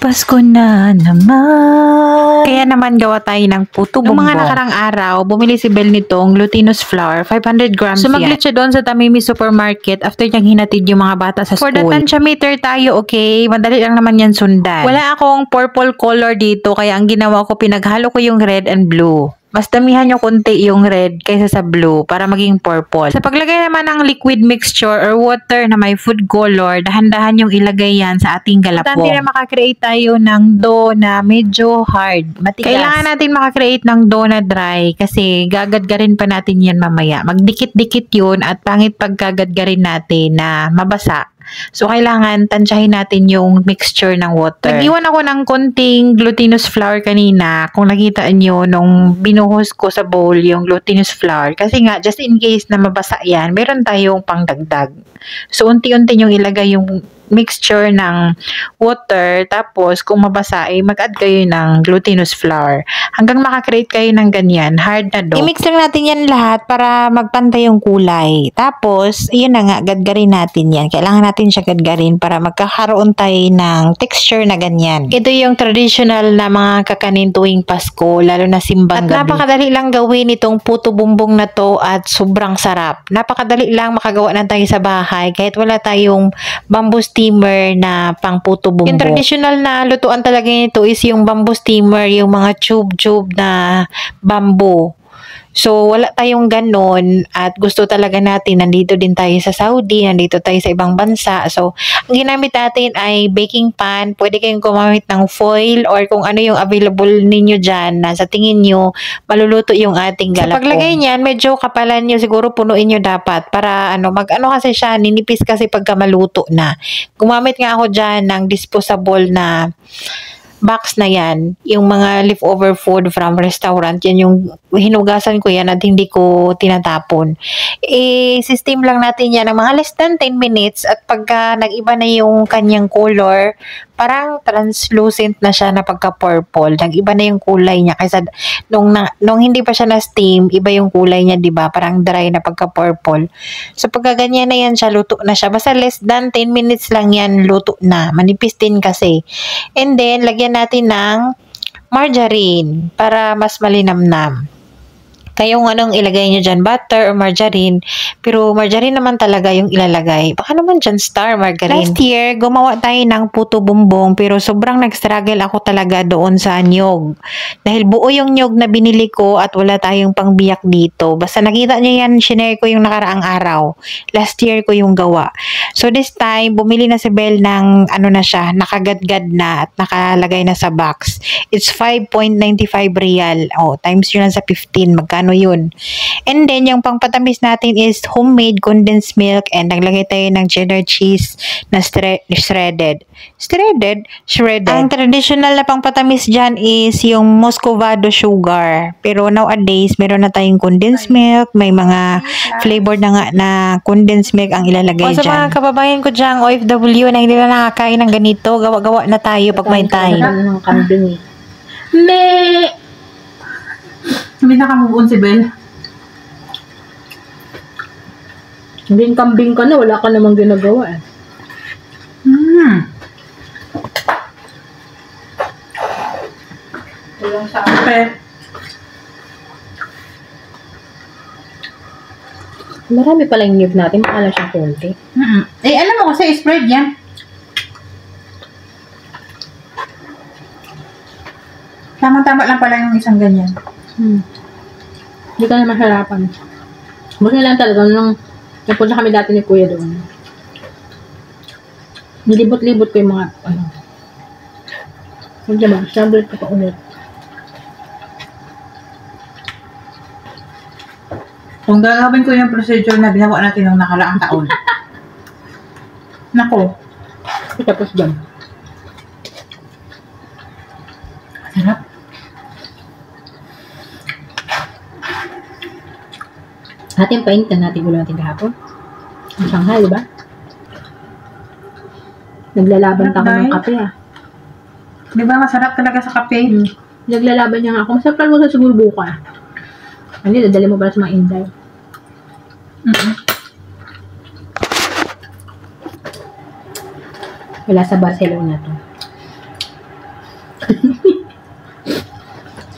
Pasko na naman. Kaya naman gawa tayo ng puto bumbong. Noong mga nakarang araw, bumili si Bel nitong glutinous flour, 500 grams Sumaglit siya doon sa Tamimi Supermarket after niyang hinatid yung mga bata sa school. For the tensiometer tayo, okay? Madali lang naman yan sundan. Wala akong purple color dito, kaya ang ginawa ko, pinaghalo ko yung red and blue. Mas damihan nyo konti yung red kaysa sa blue para maging purple. Sa paglagay naman ng liquid mixture or water na may food color, dahan-dahan yung ilagay yan sa ating galapong. Importante na makakreate tayo ng dough na medyo hard, matigas. Kailangan natin makakreate ng dough na dry kasi gagadgarin pa natin yan mamaya. Magdikit-dikit yun at pangit pagkagadgarin natin na mabasa. So, kailangan tansyahin natin yung mixture ng water. Nag-iwan ako ng konting glutinous flour kanina. Kung nakita nyo, nung binuhos ko sa bowl yung glutinous flour. Kasi nga, just in case na mabasa yan, meron tayong pangdagdag. So, unti-unti yung ilagay yung mixture ng water. Tapos, kung mabasa, mag-add kayo ng glutinous flour. Hanggang makakreate kayo ng ganyan, hard na dough. I-mix lang natin yan lahat para magpantay yung kulay. Tapos, yun na nga, gadgarin natin yan. Kailangan natin siya gadgarin para magkakaroon tayo ng texture na ganyan. Ito yung traditional na mga kakanin tuwing Pasko, lalo na simbang gabi. At napakadali lang gawin itong puto bumbong na to at sobrang sarap. Napakadali lang makagawa na tayo sa bahay kahit wala tayong bamboo steamer na pang puto bumbong. Yung traditional na lutuan talaga nito is yung bamboo steamer, yung mga tube-tube na bamboo. So, wala tayong ganon at gusto talaga natin, nandito din tayo sa Saudi, nandito tayo sa ibang bansa. So, ang ginamit natin ay baking pan. Pwede kayong gumamit ng foil or kung ano yung available ninyo dyan na sa tingin nyo, maluluto yung ating galapong. Sa paglagay niyan, medyo kapalan nyo, siguro punuin nyo dapat para mag-ano kasi siya, ninipis kasi pagka maluto na. Gumamit nga ako dyan ng disposable na box na yan, yung mga leftover food from restaurant, yan yung hinugasan ko yan at hindi ko tinatapon. System lang natin yan ng mga less than 10 minutes at pagka nag-iba na yung kanyang color, parang translucent na siya na pagka-purple. Nag-iba na yung kulay niya kaysa nung hindi pa siya na-steam, iba yung kulay niya, 'di ba? Parang dry na pagka-purple. So pagka ganyan na yan siya, luto na siya. Basta less than 10 minutes lang yan, luto na. Manipis din kasi. And then, lagyan natin ng margarine para mas malinamnam. Kayong anong ilagay nyo dyan, butter or margarine, pero margarine naman talaga yung ilalagay. Baka naman dyan star margarine. Last year, gumawa tayo ng puto bumbong, pero sobrang nag-struggle ako talaga doon sa nyog. Dahil buo yung nyog na binili ko at wala tayong pangbiyak dito. Basta nakita nyo yan, shinare ko yung nakaraang araw. Last year ko yung gawa. So this time, bumili na si Bel ng ano na siya, nakagadgad na at nakalagay na sa box. It's 5.95 real. Times yun lang sa 15, magkano yun. And then, yung pangpatamis natin is homemade condensed milk and naglagay tayo ng cheddar cheese na shredded. Shredded. Ang traditional na pangpatamis dyan is yung muscovado sugar. Pero nowadays, meron na tayong condensed milk. May mga flavor na nga na condensed milk ang ilalagay dyan. Sa mga kababayan ko dyan, OFW, na hindi na nakakain ng ganito, gawa-gawa na tayo pag may time. Hindi nakamubuon si Bel. Hindi kambing ka na, wala ka namang ginagawa eh. Walang sa ape. Marami pala yung nyug natin, makala siyang konti. Alam mo kasi, spread yan. Tama-tama lang pala yung isang ganyan. Hindi ka na mahirapan. Buti lang talaga nung napunta kami dati ni Kuya doon. Nilibot-libot ko yung mga hindi ba? Sabi ko pa ulit. Kung gagawin ko yung procedure na ginawa natin nung nakalaang taon. Nako. Tapos dyan. Sarap. Ating painitan natin ulo natin kahapon. Ang Shanghai, di ba? Naglalaban tayo ng kape Di ba masarap talaga sa kape? Naglalaban niya nga ako. Masarap lang mo sa siguro buka. Hindi, dadali mo pala sa mga Inday. Wala sa Barcelona to.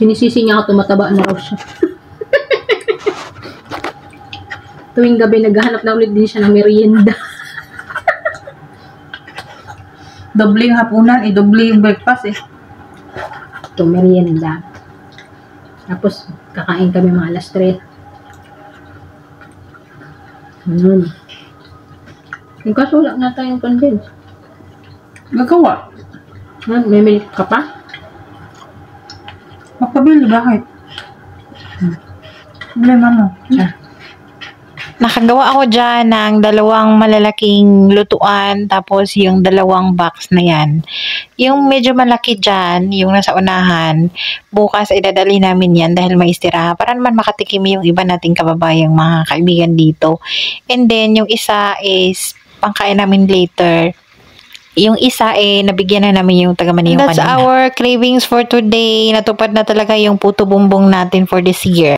Sinisisi niya ako, tumataba na raw siya. Tuwing gabi, naghahanap na ulit din siya ng merienda. Doble yung hapunan, doble yung breakfast eh. Ito, merienda. Tapos, kakain kami mga alas 3. Yung kaso wala na tayong condense. Gagawa. May milk ka pa? Magpabili, bakit? Problema mo. Nakagawa ako dyan ng 2 malalaking lutuan, tapos yung 2 box na yan. Yung medyo malaki dyan, yung nasa unahan, bukas idadali namin yan dahil may istiraha para naman makatikim yung iba nating kababayang mga kaibigan dito. And then, yung isa is pangkain namin later. Yung isa nabigyan na namin yung taga-Manila kanina. That's our cravings for today. Natupad na talaga yung puto bumbong natin for this year.